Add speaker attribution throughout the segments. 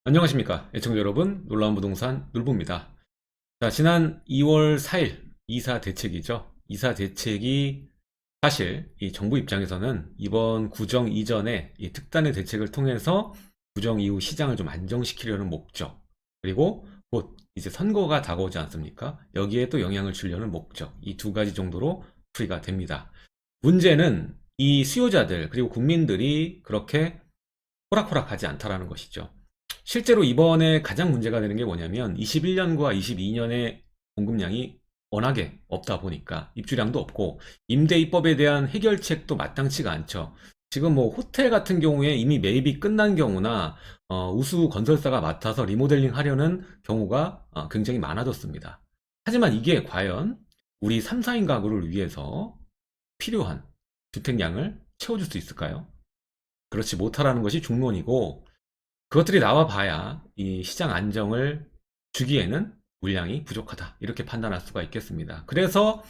Speaker 1: 안녕하십니까 애청자 여러분, 놀라운 부동산 놀부입니다. 자, 지난 2월 4일 이사 대책이죠. 이사 대책이 사실 이 정부 입장에서는 이번 구정 이전에 이 특단의 대책을 통해서 구정 이후 시장을 좀 안정시키려는 목적, 그리고 곧 이제 선거가 다가오지 않습니까? 여기에 또 영향을 주려는 목적, 이 두 가지 정도로 풀이가 됩니다. 문제는 이 수요자들 그리고 국민들이 그렇게 호락호락하지 않다라는 것이죠. 실제로 이번에 가장 문제가 되는 게 뭐냐면 21년과 22년의 공급량이 워낙에 없다 보니까 입주량도 없고 임대 입법에 대한 해결책도 마땅치가 않죠. 지금 뭐 호텔 같은 경우에 이미 매입이 끝난 경우나 우수 건설사가 맡아서 리모델링 하려는 경우가 굉장히 많아졌습니다. 하지만 이게 과연 우리 3, 4인 가구를 위해서 필요한 주택량을 채워줄 수 있을까요? 그렇지 못하라는 것이 중론이고, 그것들이 나와 봐야 이 시장 안정을 주기에는 물량이 부족하다, 이렇게 판단할 수가 있겠습니다. 그래서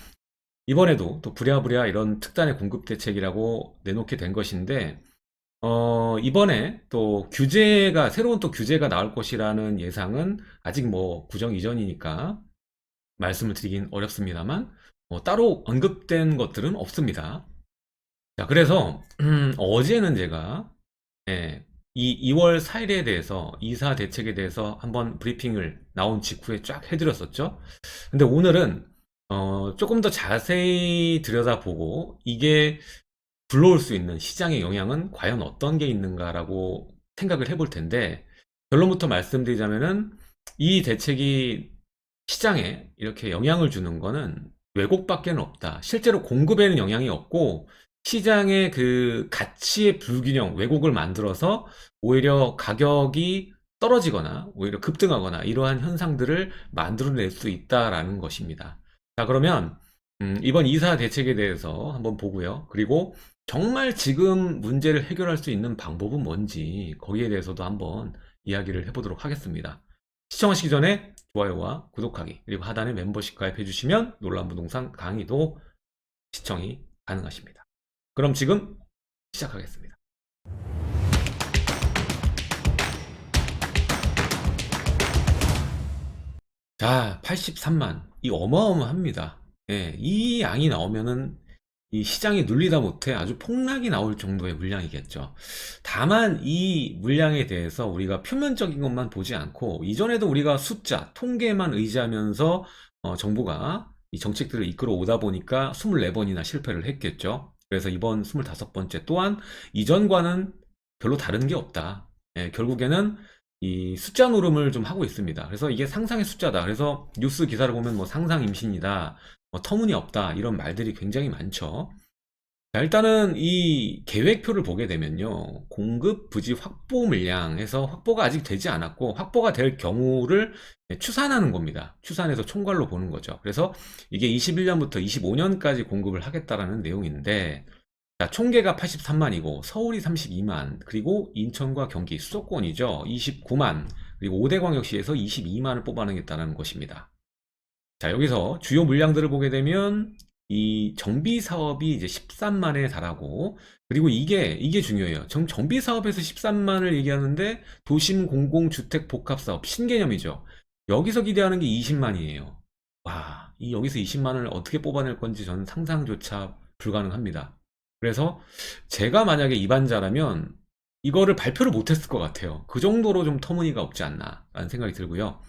Speaker 1: 이번에도 또 부랴부랴 이런 특단의 공급 대책이라고 내놓게 된 것인데, 이번에 또 규제가, 새로운 또 규제가 나올 것이라는 예상은 아직 뭐 구정 이전이니까 말씀을 드리긴 어렵습니다만, 따로 언급된 것들은 없습니다. 자, 그래서 어제는 제가 예, 이 2월 4일에 대해서 이사 대책에 대해서 한번 브리핑을 나온 직후에 쫙 해드렸었죠. 근데 오늘은 조금 더 자세히 들여다보고 이게 불러올 수 있는 시장의 영향은 과연 어떤 게 있는가라고 생각을 해볼 텐데, 결론부터 말씀드리자면은 이 대책이 시장에 이렇게 영향을 주는 거는 왜곡밖에는 없다. 실제로 공급에는 영향이 없고 시장의 그 가치의 불균형, 왜곡을 만들어서 오히려 가격이 떨어지거나 오히려 급등하거나 이러한 현상들을 만들어낼 수 있다라는 것입니다. 자, 그러면 이번 이사 대책에 대해서 한번 보고요. 그리고 정말 지금 문제를 해결할 수 있는 방법은 뭔지 거기에 대해서도 한번 이야기를 해보도록 하겠습니다. 시청하시기 전에 좋아요와 구독하기, 그리고 하단에 멤버십 가입해 주시면 놀라운 부동산 강의도 시청이 가능하십니다. 그럼 지금 시작하겠습니다. 자, 83만. 이 어마어마합니다. 예, 이 양이 나오면은 이 시장이 눌리다 못해 아주 폭락이 나올 정도의 물량이겠죠. 다만 이 물량에 대해서 우리가 표면적인 것만 보지 않고, 이전에도 우리가 숫자, 통계만 의지하면서 정부가 이 정책들을 이끌어 오다 보니까 24번이나 실패를 했겠죠. 그래서 이번 25번째 또한 이전과는 별로 다른 게 없다. 예, 결국에는 이 숫자 노름을 좀 하고 있습니다. 그래서 이게 상상의 숫자다. 그래서 뉴스 기사를 보면 뭐 상상 임신이다, 뭐 터무니없다, 이런 말들이 굉장히 많죠. 자, 일단은 이 계획표를 보게 되면요, 공급 부지 확보 물량에서 확보가 아직 되지 않았고 확보가 될 경우를 추산하는 겁니다. 추산해서 총괄로 보는 거죠. 그래서 이게 21년부터 25년까지 공급을 하겠다라는 내용인데, 자, 총계가 83만이고 서울이 32만, 그리고 인천과 경기 수도권이죠 29만, 그리고 5대 광역시에서 22만을 뽑아내겠다는 것입니다. 자, 여기서 주요 물량들을 보게 되면 이 정비 사업이 이제 13만에 달하고, 그리고 이게 중요해요. 정비 사업에서 13만을 얘기하는데 도심 공공주택 복합 사업 신개념이죠. 여기서 기대하는 게 20만이에요. 와, 이 여기서 20만을 어떻게 뽑아낼 건지 저는 상상조차 불가능합니다. 그래서 제가 만약에 입안자라면 이거를 발표를 못했을 것 같아요. 그 정도로 좀 터무니가 없지 않나 라는 생각이 들고요.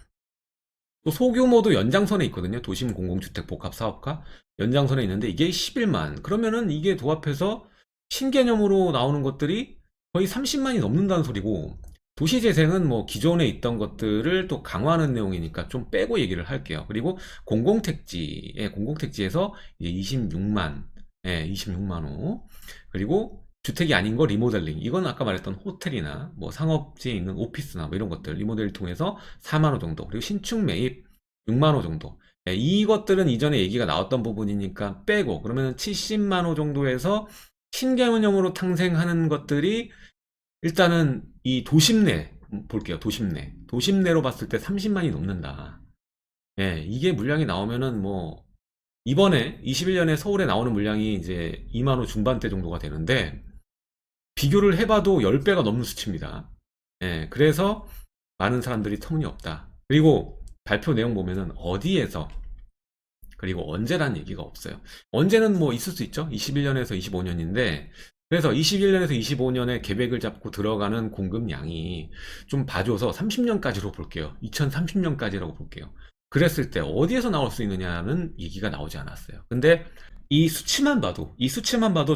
Speaker 1: 또 소규모도 연장선에 있거든요. 도심 공공주택 복합 사업과 연장선에 있는데 이게 11만. 그러면은 이게 도합해서 신개념으로 나오는 것들이 거의 30만이 넘는다는 소리고, 도시재생은 뭐 기존에 있던 것들을 또 강화하는 내용이니까 좀 빼고 얘기를 할게요. 그리고 공공택지에서 이제 26만, 26만 호. 그리고 주택이 아닌 거 리모델링. 이건 아까 말했던 호텔이나 뭐 상업지에 있는 오피스나 뭐 이런 것들 리모델을 통해서 4만 호 정도. 그리고 신축 매입 6만 호 정도. 이것들은 이전에 얘기가 나왔던 부분이니까 빼고, 그러면 70만 호 정도에서 신개념으로 탄생하는 것들이 일단은 이 도심 내 볼게요. 도심 내로 봤을 때 30만이 넘는다. 이게 물량이 나오면은 뭐 이번에 21년에 서울에 나오는 물량이 이제 2만 호 중반대 정도가 되는데, 비교를 해봐도 10배가 넘는 수치입니다. 그래서 많은 사람들이 터무니없다. 그리고 발표 내용 보면은 어디에서 그리고 언제라는 얘기가 없어요. 언제는 뭐 있을 수 있죠. 21년에서 25년인데 그래서 21년에서 25년에 계획을 잡고 들어가는 공급량이 좀 봐줘서 30년까지로 볼게요. 2030년까지라고 볼게요. 그랬을 때 어디에서 나올 수 있느냐는 얘기가 나오지 않았어요. 근데 이 수치만 봐도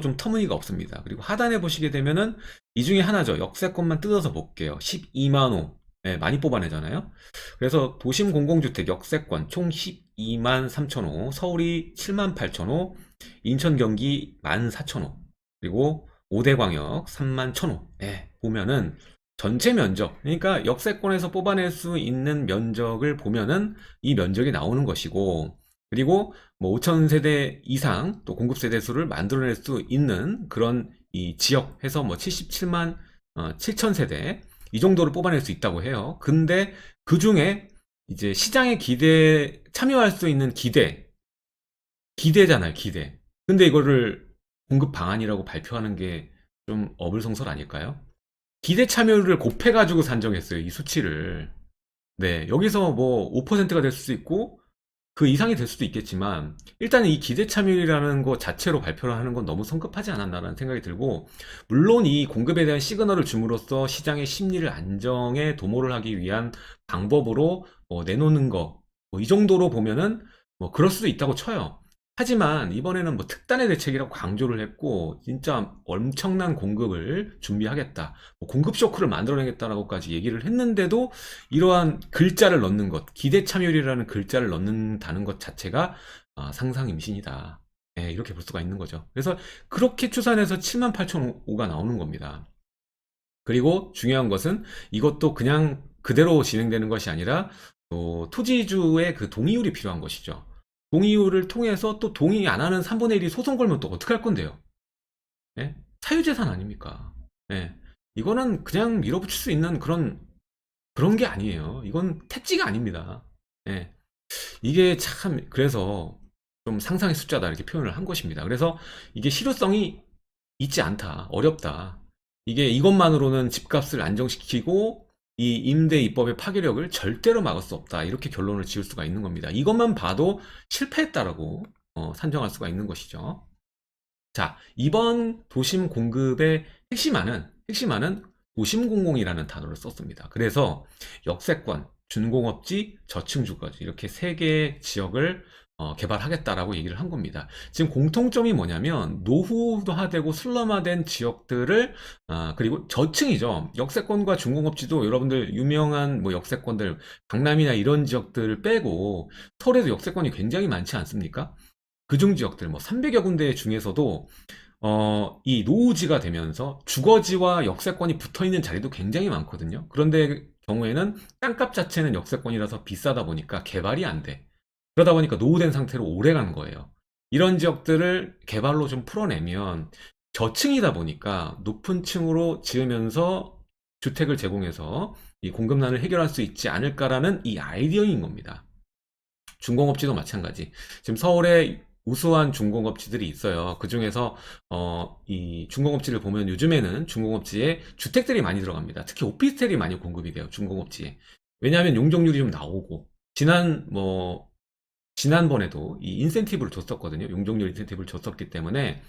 Speaker 1: 좀 터무니가 없습니다. 그리고 하단에 보시게 되면은 이 중에 하나죠. 역세권만 뜯어서 볼게요. 12만 호. 네, 많이 뽑아내잖아요. 그래서 도심 공공주택 역세권 총 12만 3천 호, 서울이 7만 8천 호, 인천 경기 1만 4천 호, 그리고 5대 광역 3만 1천 호. 네, 보면은 전체 면적, 그러니까 역세권에서 뽑아낼 수 있는 면적을 보면은 이 면적이 나오는 것이고, 그리고 뭐 5천 세대 이상 또 공급 세대 수를 만들어낼 수 있는 그런 이 지역 해서 뭐 77만 7천 세대 이 정도를 뽑아낼 수 있다고 해요. 근데 그 중에 이제 시장의 기대 참여할 수 있는 기대잖아요, 기대. 근데 이거를 공급 방안이라고 발표하는 게 좀 어불성설 아닐까요? 기대 참여율을 곱해가지고 산정했어요, 이 수치를. 네, 여기서 뭐 5%가 될 수도 있고 그 이상이 될 수도 있겠지만 일단 이 기대 참여율이라는 것 자체로 발표를 하는 건 너무 성급하지 않았나라는 생각이 들고, 물론 이 공급에 대한 시그널을 줌으로써 시장의 심리를 안정에 도모를 하기 위한 방법으로 내놓는 거, 이 정도로 보면은 뭐 그럴 수도 있다고 쳐요. 하지만 이번에는 뭐 특단의 대책이라고 강조를 했고 진짜 엄청난 공급을 준비하겠다, 뭐 공급 쇼크를 만들어내겠다라고까지 얘기를 했는데도 이러한 글자를 넣는 것, 기대 참여율이라는 글자를 넣는다는 것 자체가 상상 임신이다. 예, 이렇게 볼 수가 있는 거죠. 그래서 그렇게 추산해서 7만 8천 호가 나오는 겁니다. 그리고 중요한 것은 이것도 그냥 그대로 진행되는 것이 아니라 또 토지주의 그 동의율이 필요한 것이죠. 동의율을 통해서 또 동의 안 하는 3분의 1이 소송 걸면 또 어떻게 할 건데요? 예? 사유재산 아닙니까? 예. 이거는 그냥 밀어붙일 수 있는 그런 게 아니에요. 이건 택지가 아닙니다. 예. 이게 참, 그래서 좀 상상의 숫자다 이렇게 표현을 한 것입니다. 그래서 이게 실효성이 있지 않다, 어렵다. 이게 이것만으로는 집값을 안정시키고 이 임대 입법의 파괴력을 절대로 막을 수 없다, 이렇게 결론을 지을 수가 있는 겁니다. 이것만 봐도 실패했다라고 산정할 수가 있는 것이죠. 자, 이번 도심 공급의 핵심화는 도심공공이라는 단어를 썼습니다. 그래서 역세권, 준공업지, 저층주거지 이렇게 세 개의 지역을 개발하겠다라고 얘기를 한 겁니다. 지금 공통점이 뭐냐면 노후화되고 슬럼화된 지역들을, 그리고 저층이죠. 역세권과 준공업지도 여러분들 유명한 뭐 역세권들 강남이나 이런 지역들을 빼고 서울에도 역세권이 굉장히 많지 않습니까? 그중 지역들 뭐 300여 군데 중에서도 이 노후지가 되면서 주거지와 역세권이 붙어 있는 자리도 굉장히 많거든요. 그런데 경우에는 땅값 자체는 역세권이라서 비싸다 보니까 개발이 안 돼. 그러다 보니까 노후된 상태로 오래 간 거예요. 이런 지역들을 개발로 좀 풀어내면 저층이다 보니까 높은 층으로 지으면서 주택을 제공해서 이 공급난을 해결할 수 있지 않을까라는 이 아이디어인 겁니다. 중공업지도 마찬가지. 지금 서울에 우수한 중공업지들이 있어요. 그 중에서 이 중공업지를 보면 요즘에는 중공업지에 주택들이 많이 들어갑니다. 특히 오피스텔이 많이 공급이 돼요, 중공업지에. 왜냐하면 용적률이 좀 나오고 지난번에도 이 인센티브를 줬었거든요. 용적률 인센티브를 줬었기 때문에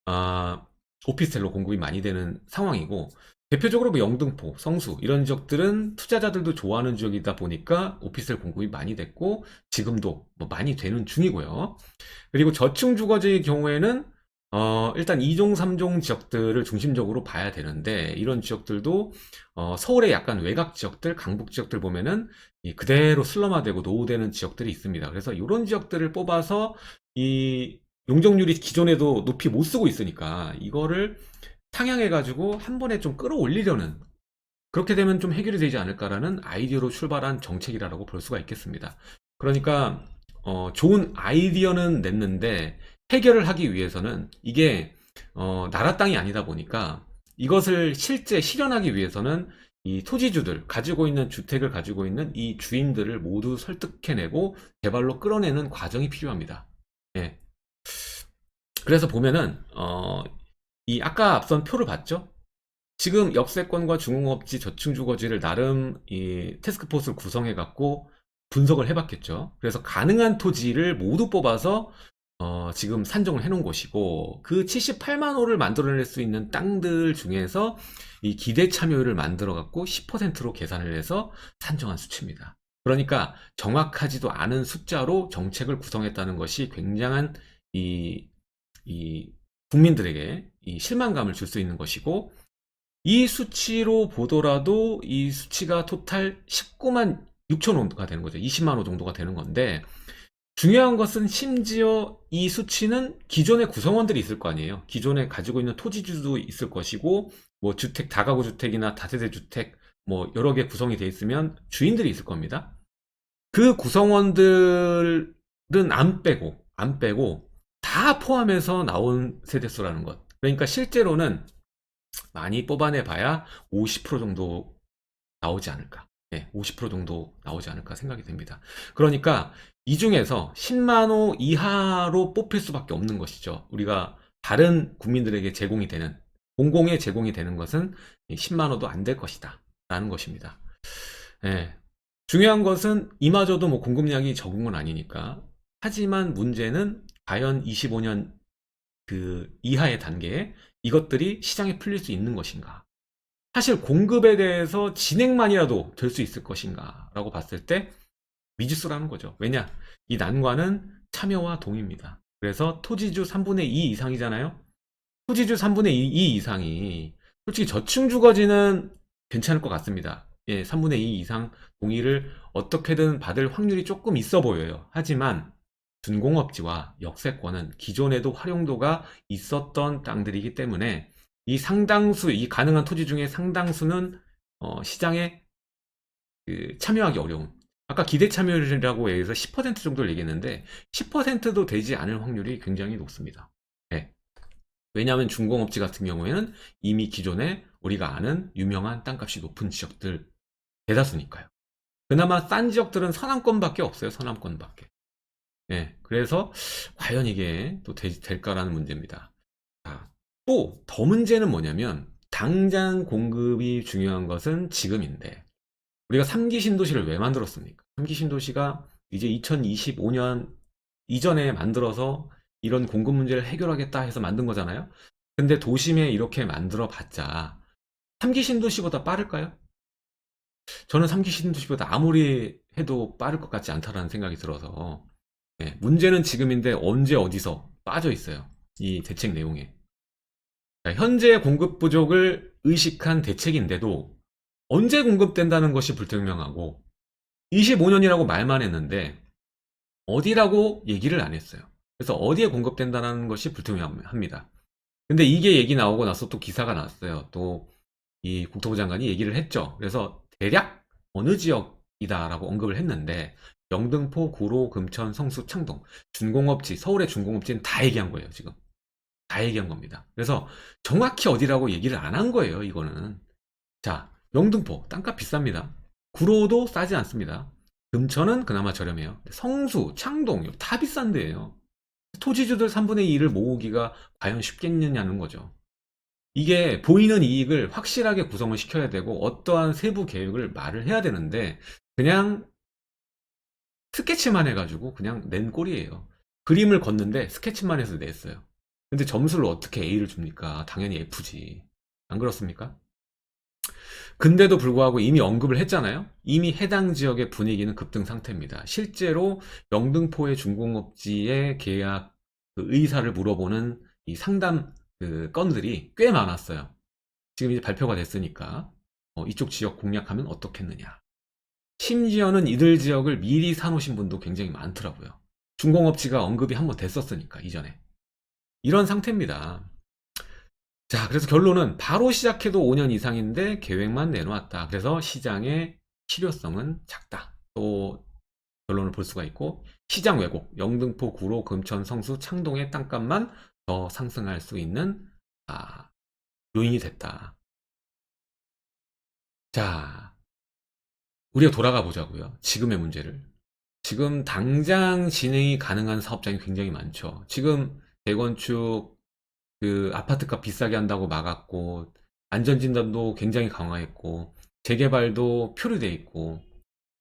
Speaker 1: 아, 오피스텔로 공급이 많이 되는 상황이고, 대표적으로 뭐 영등포, 성수 이런 지역들은 투자자들도 좋아하는 지역이다 보니까 오피스텔 공급이 많이 됐고 지금도 뭐 많이 되는 중이고요. 그리고 저층 주거지의 경우에는 일단 2종, 3종 지역들을 중심적으로 봐야 되는데 이런 지역들도 서울의 약간 외곽 지역들, 강북 지역들 보면은 그대로 슬럼화되고 노후되는 지역들이 있습니다. 그래서 이런 지역들을 뽑아서 이 용적률이 기존에도 높이 못 쓰고 있으니까 이거를 상향해가지고 한 번에 좀 끌어올리려는, 그렇게 되면 좀 해결이 되지 않을까라는 아이디어로 출발한 정책이라고 볼 수가 있겠습니다. 그러니까 좋은 아이디어는 냈는데 해결을 하기 위해서는 이게 나라 땅이 아니다 보니까 이것을 실제 실현하기 위해서는 이 토지주들, 가지고 있는 주택을 가지고 있는 이 주인들을 모두 설득해내고 개발로 끌어내는 과정이 필요합니다. 예. 그래서 보면은 이 아까 앞선 표를 봤죠? 지금 역세권과 중공업지, 저층주거지를 나름 이 태스크포스를 구성해 갖고 분석을 해봤겠죠. 그래서 가능한 토지를 모두 뽑아서 지금 산정을 해놓은 곳이고, 그 78만 호를 만들어낼 수 있는 땅들 중에서 이 기대 참여율을 만들어 갖고 10%로 계산을 해서 산정한 수치입니다. 그러니까 정확하지도 않은 숫자로 정책을 구성했다는 것이 굉장한 이, 이 국민들에게 이 실망감을 줄 수 있는 것이고, 이 수치로 보더라도 이 수치가 토탈 19만 6천 호가 되는 거죠. 20만 호 정도가 되는 건데, 중요한 것은 심지어 이 수치는 기존의 구성원들이 있을 거 아니에요. 기존에 가지고 있는 토지주도 있을 것이고, 뭐 주택, 다가구 주택이나 다세대 주택, 뭐 여러 개 구성이 돼 있으면 주인들이 있을 겁니다. 그 구성원들은 안 빼고 다 포함해서 나온 세대수라는 것. 그러니까 실제로는 많이 뽑아내 봐야 50% 정도 나오지 않을까. 네, 50% 정도 나오지 않을까 생각이 됩니다. 그러니까 이 중에서 10만 호 이하로 뽑힐 수밖에 없는 것이죠. 우리가 다른 국민들에게 제공이 되는, 공공에 제공이 되는 것은 10만 호도 안 될 것이다 라는 것입니다. 예, 중요한 것은 이마저도 뭐 공급량이 적은 건 아니니까. 하지만 문제는 과연 25년 그 이하의 단계에 이것들이 시장에 풀릴 수 있는 것인가? 사실 공급에 대해서 진행만이라도 될 수 있을 것인가? 라고 봤을 때 미지수라는 거죠. 왜냐? 이 난관은 참여와 동의입니다. 그래서 토지주 3분의 2 이상이잖아요? 토지주 3분의 2 이상이 솔직히 저층 주거지는 괜찮을 것 같습니다. 예, 3분의 2 이상 동의를 어떻게든 받을 확률이 조금 있어 보여요. 하지만 준공업지와 역세권은 기존에도 활용도가 있었던 땅들이기 때문에 이 상당수, 이 가능한 토지 중에 상당수는 시장에 참여하기 어려운. 아까 기대 참여율이라고 해서 10% 정도를 얘기했는데 10%도 되지 않을 확률이 굉장히 높습니다. 네. 왜냐하면 준공업지 같은 경우에는 이미 기존에 우리가 아는 유명한 땅값이 높은 지역들 대다수니까요. 그나마 싼 지역들은 서남권밖에 없어요. 서남권밖에. 예, 그래서 과연 이게 또 될까라는 문제입니다. 또 더 문제는 뭐냐면 당장 공급이 중요한 것은 지금인데, 우리가 3기 신도시를 왜 만들었습니까? 3기 신도시가 이제 2025년 이전에 만들어서 이런 공급 문제를 해결하겠다 해서 만든 거잖아요. 근데 도심에 이렇게 만들어 봤자 3기 신도시보다 빠를까요? 저는 3기 신도시보다 아무리 해도 빠를 것 같지 않다라는 생각이 들어서, 예, 문제는 지금인데 언제 어디서 빠져 있어요. 이 대책 내용에. 자, 현재 공급 부족을 의식한 대책인데도 언제 공급된다는 것이 불투명하고, 25년이라고 말만 했는데 어디라고 얘기를 안 했어요. 그래서 어디에 공급된다는 것이 불투명합니다. 근데 이게 얘기 나오고 나서 또 기사가 났어요. 또 이 국토부 장관이 얘기를 했죠. 그래서 대략 어느 지역이다라고 언급을 했는데 영등포, 구로, 금천, 성수, 창동, 준공업지, 서울의 준공업지는 다 얘기한 거예요. 지금 다 얘기한 겁니다. 그래서 정확히 어디라고 얘기를 안 한 거예요. 이거는. 자, 영등포 땅값 비쌉니다. 구로도 싸지 않습니다. 금천은 그나마 저렴해요. 성수, 창동 이거 다 비싼 데예요. 토지주들 3분의 2를 모으기가 과연 쉽겠느냐는 거죠. 이게 보이는 이익을 확실하게 구성을 시켜야 되고 어떠한 세부 계획을 말을 해야 되는데 그냥 스케치만 해가지고 그냥 낸 꼴이에요. 그림을 걷는데 스케치만 해서 냈어요. 근데 점수를 어떻게 A를 줍니까? 당연히 F지. 안 그렇습니까? 근데도 불구하고 이미 언급을 했잖아요. 이미 해당 지역의 분위기는 급등 상태입니다. 실제로 영등포의 중공업지의 계약 그 의사를 물어보는 이 상담 그 건들이 꽤 많았어요. 지금 이제 발표가 됐으니까 이쪽 지역 공략하면 어떻겠느냐. 심지어는 이들 지역을 미리 사놓으신 분도 굉장히 많더라고요. 중공업지가 언급이 한번 됐었으니까 이전에. 이런 상태입니다. 자, 그래서 결론은 바로 시작해도 5년 이상인데 계획만 내놓았다. 그래서 시장의 실효성은 작다. 또 결론을 볼 수가 있고, 시장 왜곡, 영등포, 구로, 금천, 성수, 창동의 땅값만 더 상승할 수 있는 요인이 됐다. 자, 우리가 돌아가 보자고요. 지금의 문제를. 지금 당장 진행이 가능한 사업장이 굉장히 많죠. 지금 재건축 그 아파트값 비싸게 한다고 막았고, 안전진단도 굉장히 강화했고, 재개발도 표류돼 있고,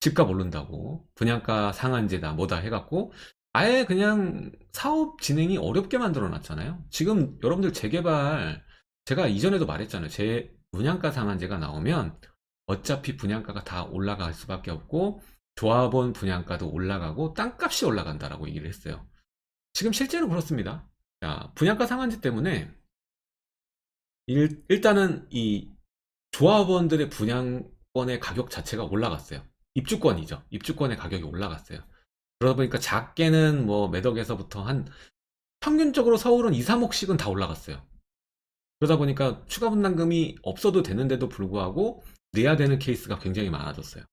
Speaker 1: 집값 오른다고, 분양가 상한제다, 뭐다 해갖고, 아예 그냥 사업 진행이 어렵게 만들어 놨잖아요. 지금 여러분들 재개발, 제가 이전에도 말했잖아요. 제 분양가 상한제가 나오면 어차피 분양가가 다 올라갈 수밖에 없고, 조합원 분양가도 올라가고, 땅값이 올라간다라고 얘기를 했어요. 지금 실제로 그렇습니다. 자, 분양가 상한제 때문에 일단은 이 조합원들의 분양권의 가격 자체가 올라갔어요. 입주권이죠. 입주권의 가격이 올라갔어요. 그러다 보니까 작게는 뭐 몇 억에서부터 한 평균적으로 서울은 2, 3억씩은 다 올라갔어요. 그러다 보니까 추가 분담금이 없어도 되는데도 불구하고 내야 되는 케이스가 굉장히 많아졌어요.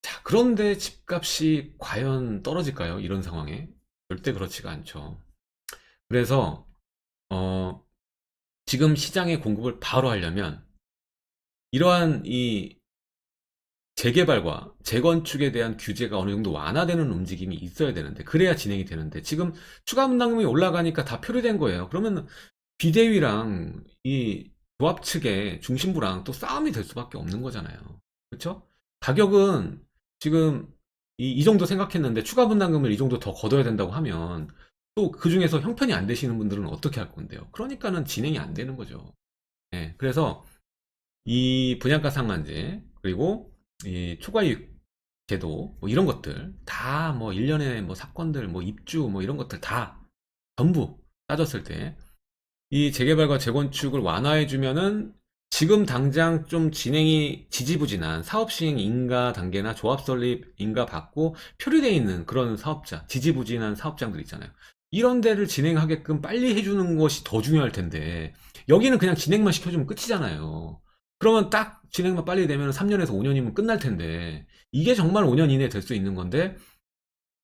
Speaker 1: 자, 그런데 집값이 과연 떨어질까요? 이런 상황에? 절대 그렇지가 않죠. 그래서 지금 시장의 공급을 바로 하려면 이러한 이 재개발과 재건축에 대한 규제가 어느 정도 완화되는 움직임이 있어야 되는데, 그래야 진행이 되는데, 지금 추가 분담금이 올라가니까 다 표류된 거예요. 그러면 비대위랑 이 조합 측의 중심부랑 또 싸움이 될 수밖에 없는 거잖아요. 그렇죠? 가격은 지금 이 정도 생각했는데 추가 분담금을 이 정도 더 걷어야 된다고 하면 또 그 중에서 형편이 안 되시는 분들은 어떻게 할 건데요? 그러니까는 진행이 안 되는 거죠. 예, 그래서 이 분양가 상한제, 그리고 이 초과이익 제도, 뭐 이런 것들 다 뭐 1년에 뭐 사건들, 뭐 입주, 뭐 이런 것들 다 전부 따졌을 때 이 재개발과 재건축을 완화해 주면은 지금 당장 좀 진행이 지지부진한 사업 시행 인가 단계나 조합 설립 인가 받고 표류되어 있는 그런 사업자, 지지부진한 사업장들 있잖아요. 이런 데를 진행하게끔 빨리 해주는 것이 더 중요할 텐데, 여기는 그냥 진행만 시켜주면 끝이잖아요. 그러면 딱 진행만 빨리 되면 3년에서 5년이면 끝날 텐데, 이게 정말 5년 이내에 될 수 있는 건데,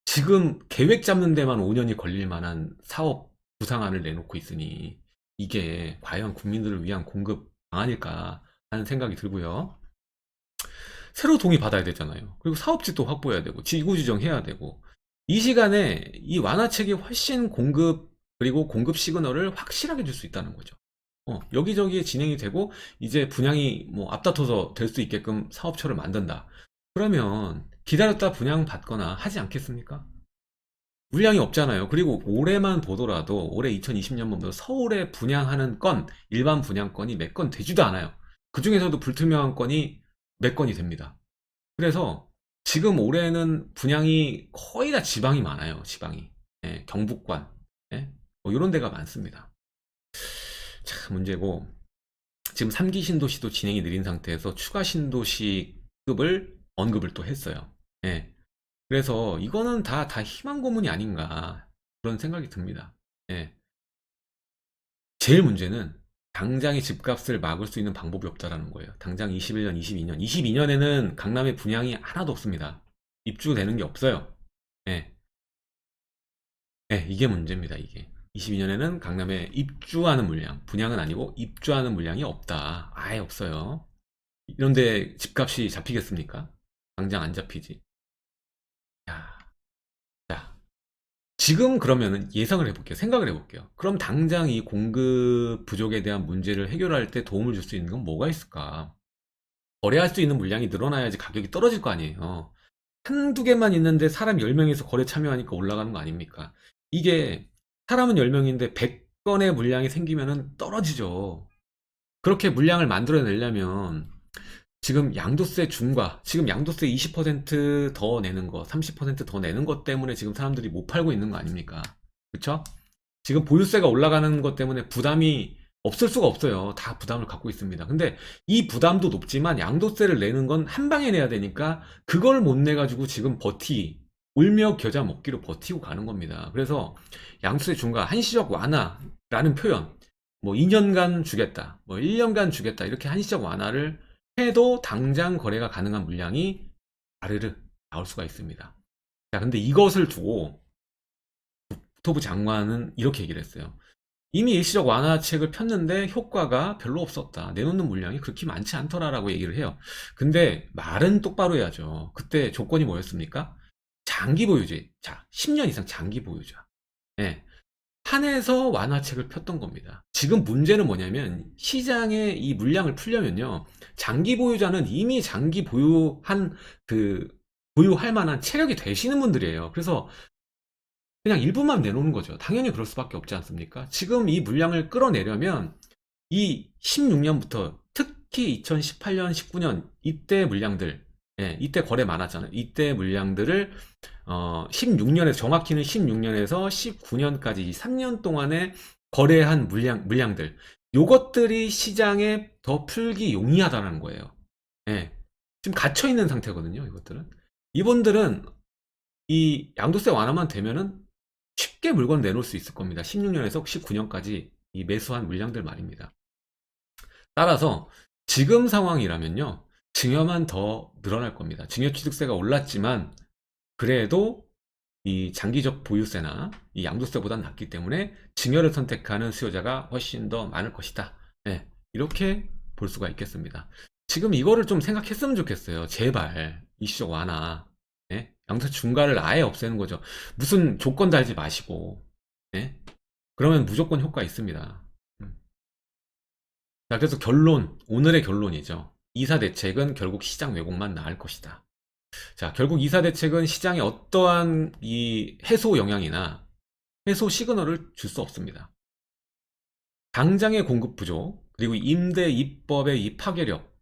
Speaker 1: 지금 계획 잡는 데만 5년이 걸릴 만한 사업 구상안을 내놓고 있으니, 이게 과연 국민들을 위한 공급 방안일까 하는 생각이 들고요. 새로 동의 받아야 되잖아요. 그리고 사업지도 확보해야 되고, 지구 지정해야 되고, 이 시간에 이 완화책이 훨씬 공급, 그리고 공급 시그널을 확실하게 줄 수 있다는 거죠. 여기저기에 진행이 되고, 이제 분양이 뭐 앞다퉈서 될 수 있게끔 사업처를 만든다. 그러면 기다렸다 분양 받거나 하지 않겠습니까? 물량이 없잖아요. 그리고 올해만 보더라도, 올해 2020년만 보도 서울에 분양하는 건, 일반 분양건이 몇 건 되지도 않아요. 그 중에서도 불투명한 건이 몇 건이 됩니다. 그래서 지금 올해는 분양이 거의 다 지방이 많아요. 지방이. 예, 경북권. 예? 뭐 이런 데가 많습니다. 참 문제고, 지금 3기 신도시도 진행이 느린 상태에서 추가 신도시급을 언급을 또 했어요. 예. 그래서 이거는 다 희망 고문이 아닌가 그런 생각이 듭니다. 예. 제일 문제는 당장의 집값을 막을 수 있는 방법이 없다라는 거예요. 당장 21년, 22년. 22년에는 강남에 분양이 하나도 없습니다. 입주되는 게 없어요. 예. 예, 이게 문제입니다, 이게. 22년에는 강남에 입주하는 물량, 분양은 아니고 입주하는 물량이 없다. 아예 없어요. 이런데 집값이 잡히겠습니까? 당장 안 잡히지. 야, 자, 지금 그러면은 예상을 해볼게요. 생각을 해볼게요. 그럼 당장 이 공급 부족에 대한 문제를 해결할 때 도움을 줄 수 있는 건 뭐가 있을까? 거래할 수 있는 물량이 늘어나야지 가격이 떨어질 거 아니에요. 한두 개만 있는데 사람 10명에서 거래 참여하니까 올라가는 거 아닙니까? 이게 사람은 10명인데 100건의 물량이 생기면은 떨어지죠. 그렇게 물량을 만들어내려면 지금 양도세 중과, 지금 양도세 20%더 내는 거, 30%더 내는 것 때문에 지금 사람들이 못 팔고 있는 거 아닙니까? 그쵸? 지금 보유세가 올라가는 것 때문에 부담이 없을 수가 없어요. 다 부담을 갖고 있습니다. 근데 이 부담도 높지만 양도세를 내는 건 한 방에 내야 되니까 그걸 못 내가지고 지금 울며 겨자 먹기로 버티고 가는 겁니다. 그래서 양도세 중과 한시적 완화라는 표현, 뭐 2년간 주겠다, 뭐 1년간 주겠다, 이렇게 한시적 완화를 해도 당장 거래가 가능한 물량이 아르르 나올 수가 있습니다. 자, 근데 이것을 두고 국토부 장관은 이렇게 얘기를 했어요. 이미 일시적 완화책을 폈는데 효과가 별로 없었다. 내놓는 물량이 그렇게 많지 않더라라고 얘기를 해요. 근데 말은 똑바로 해야죠. 그때 조건이 뭐였습니까? 장기 보유제. 자, 10년 이상 장기 보유자. 예. 한해서 완화책을 폈던 겁니다. 지금 문제는 뭐냐면 시장에 이 물량을 풀려면요. 장기 보유자는 이미 장기 그 보유할 만한 체력이 되시는 분들이에요. 그래서 그냥 일부만 내놓는 거죠. 당연히 그럴 수밖에 없지 않습니까? 지금 이 물량을 끌어내려면 이 16년부터 특히 2018년, 19년 이때 물량들, 예, 이때 거래 많았잖아요. 이때 물량들을 16년에서 정확히는 16년에서 19년까지 이 3년 동안에 거래한 물량들 요것들이 시장에 더 풀기 용이하다는 거예요. 예. 지금 갇혀 있는 상태거든요. 이것들은 이분들은 이 양도세 완화만 되면은 쉽게 물건 내놓을 수 있을 겁니다. 16년에서 19년까지 이 매수한 물량들 말입니다. 따라서 지금 상황이라면요. 증여만 더 늘어날 겁니다. 증여취득세가 올랐지만 그래도 이 장기적 보유세나 이 양도세보다 낮기 때문에 증여를 선택하는 수요자가 훨씬 더 많을 것이다. 네, 이렇게 볼 수가 있겠습니다. 지금 이거를 좀 생각했으면 좋겠어요. 제발 이슈적 완화. 네? 양도세 중과를 아예 없애는 거죠. 무슨 조건 달지 마시고. 네? 그러면 무조건 효과 있습니다. 자, 그래서 오늘의 결론이죠. 이사 대책은 결국 시장 왜곡만 낳을 것이다. 자, 결국 이사 대책은 시장에 어떠한 이 해소 영향이나 해소 시그널을 줄 수 없습니다. 당장의 공급 부족, 그리고 임대 입법의 이 파괴력,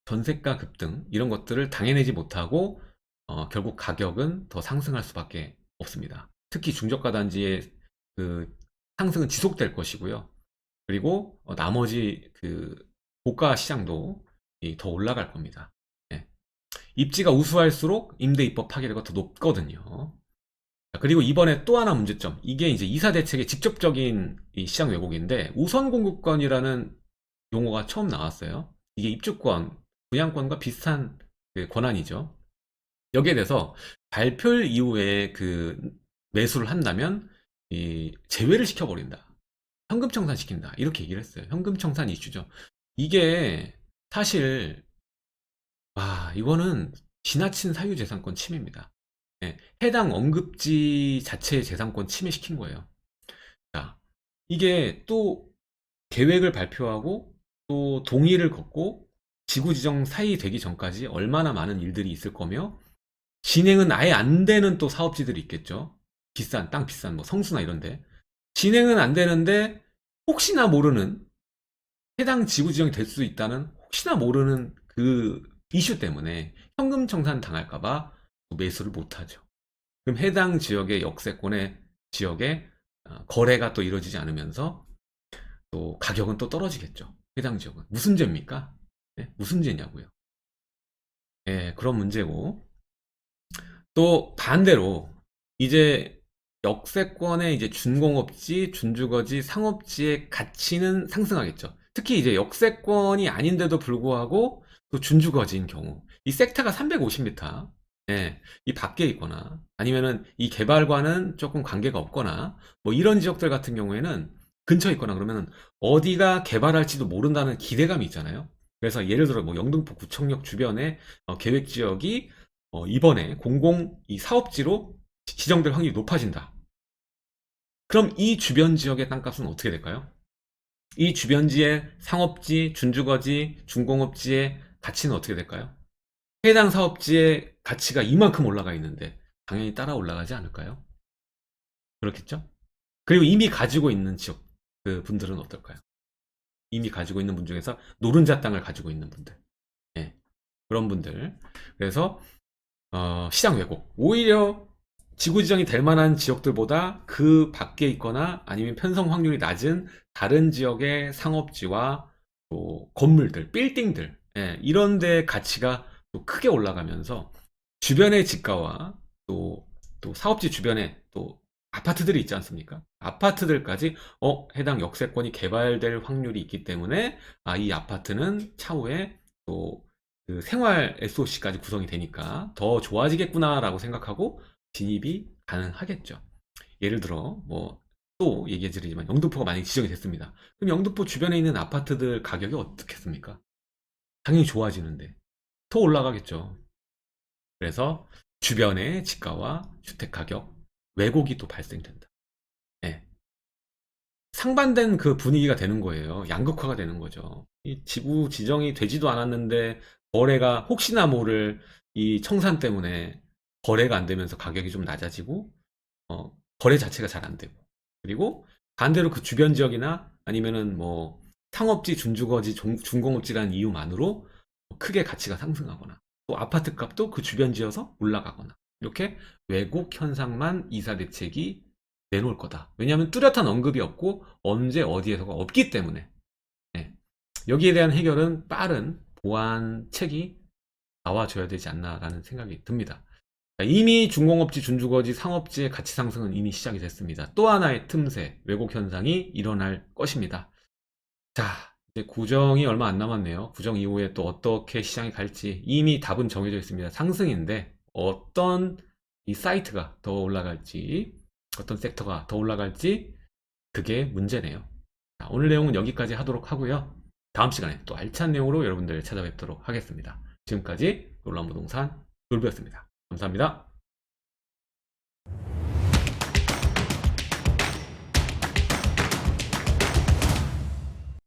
Speaker 1: 전세가 급등 이런 것들을 당해내지 못하고 결국 가격은 더 상승할 수밖에 없습니다. 특히 중저가 단지의 그 상승은 지속될 것이고요. 그리고 나머지 그 고가 시장도 더 올라갈 겁니다. 예. 입지가 우수할수록 임대 입법 파괴력이 더 높거든요. 그리고 이번에 또 하나 문제점. 이게 이제 이사 대책의 직접적인 이 시장 왜곡인데 우선 공급권이라는 용어가 처음 나왔어요. 이게 입주권, 분양권과 비슷한 그 권한이죠. 여기에 대해서 발표 이후에 그 매수를 한다면 이 제외를 시켜버린다. 현금 청산시킨다. 이렇게 얘기를 했어요. 현금 청산 이슈죠. 이게 사실 이거는 지나친 사유재산권 침해입니다. 예, 해당 언급지 자체의 재산권 침해시킨 거예요. 자, 이게 또 계획을 발표하고 또 동의를 걷고 지구 지정 사이 되기 전까지 얼마나 많은 일들이 있을 거며 진행은 아예 안 되는 또 사업지들이 있겠죠. 땅 비싼 뭐 성수나 이런데 진행은 안 되는데 혹시나 모르는 해당 지구 지정이 될 수 있다는 혹시나 모르는 그 이슈 때문에 현금 청산 당할까봐 매수를 못하죠. 그럼 해당 지역의 역세권의 지역에 거래가 또 이루어지지 않으면서 또 가격은 또 떨어지겠죠. 해당 지역은 무슨 죄입니까? 네? 무슨 죄냐고요? 예, 그런 문제고 또 반대로 이제 역세권의 이제 준공업지, 준주거지, 상업지의 가치는 상승하겠죠. 특히 이제 역세권이 아닌데도 불구하고 또 준주거지인 경우 이 섹터가 350m 예, 이 밖에 있거나 아니면은 이 개발과는 조금 관계가 없거나 뭐 이런 지역들 같은 경우에는 근처에 있거나 그러면 어디가 개발할지도 모른다는 기대감이 있잖아요. 그래서 예를 들어 뭐 영등포 구청역 주변에 계획 지역이 이번에 공공 이 사업지로 지정될 확률이 높아진다. 그럼 이 주변 지역의 땅값은 어떻게 될까요? 이 주변 지의 상업지, 준주거지, 준공업지의 가치는 어떻게 될까요? 해당 사업지의 가치가 이만큼 올라가 있는데 당연히 따라 올라가지 않을까요? 그렇겠죠? 그리고 이미 가지고 있는 지역 그 분들은 어떨까요? 이미 가지고 있는 분 중에서 노른자 땅을 가지고 있는 분들, 예, 그런 분들. 그래서 시장 왜곡. 오히려 지구 지정이 될 만한 지역들보다 그 밖에 있거나 아니면 편성 확률이 낮은 다른 지역의 상업지와 또 건물들, 빌딩들, 예, 이런 데 가치가 또 크게 올라가면서 주변의 집가와 또 사업지 주변에 또 아파트들이 있지 않습니까? 아파트들까지 해당 역세권이 개발될 확률이 있기 때문에 이 아파트는 차후에 또 그 생활 SOC까지 구성이 되니까 더 좋아지겠구나라고 생각하고 진입이 가능하겠죠. 예를 들어 뭐 또 얘기해 드리지만 영등포가 만약에 지정이 됐습니다. 그럼 영등포 주변에 있는 아파트들 가격이 어떻겠습니까? 당연히 좋아지는데 더 올라가겠죠. 그래서 주변의 집가와 주택 가격 왜곡이 또 발생된다. 예. 상반된 그 분위기가 되는 거예요. 양극화가 되는 거죠. 이 지구 지정이 되지도 않았는데 거래가 혹시나 모를 이 청산 때문에 거래가 안 되면서 가격이 좀 낮아지고 거래 자체가 잘 안 되고, 그리고 반대로 그 주변 지역이나 아니면은 뭐 상업지, 준주거지, 중공업지라는 이유만으로 크게 가치가 상승하거나 또 아파트 값도 그 주변 지어서 올라가거나, 이렇게 왜곡 현상만 이사 대책이 내놓을 거다. 왜냐하면 뚜렷한 언급이 없고 언제 어디에서가 없기 때문에. 네. 여기에 대한 해결은 빠른 보완책이 나와줘야 되지 않나라는 생각이 듭니다. 이미 중공업지, 준주거지, 상업지의 가치 상승은 이미 시작이 됐습니다. 또 하나의 틈새, 왜곡 현상이 일어날 것입니다. 자, 이제 구정이 얼마 안 남았네요. 구정 이후에 또 어떻게 시장이 갈지 이미 답은 정해져 있습니다. 상승인데 어떤 이 사이트가 더 올라갈지, 어떤 섹터가 더 올라갈지, 그게 문제네요. 자, 오늘 내용은 여기까지 하도록 하고요. 다음 시간에 또 알찬 내용으로 여러분들 찾아뵙도록 하겠습니다. 지금까지 놀라운 부동산 놀부였습니다. 감사합니다.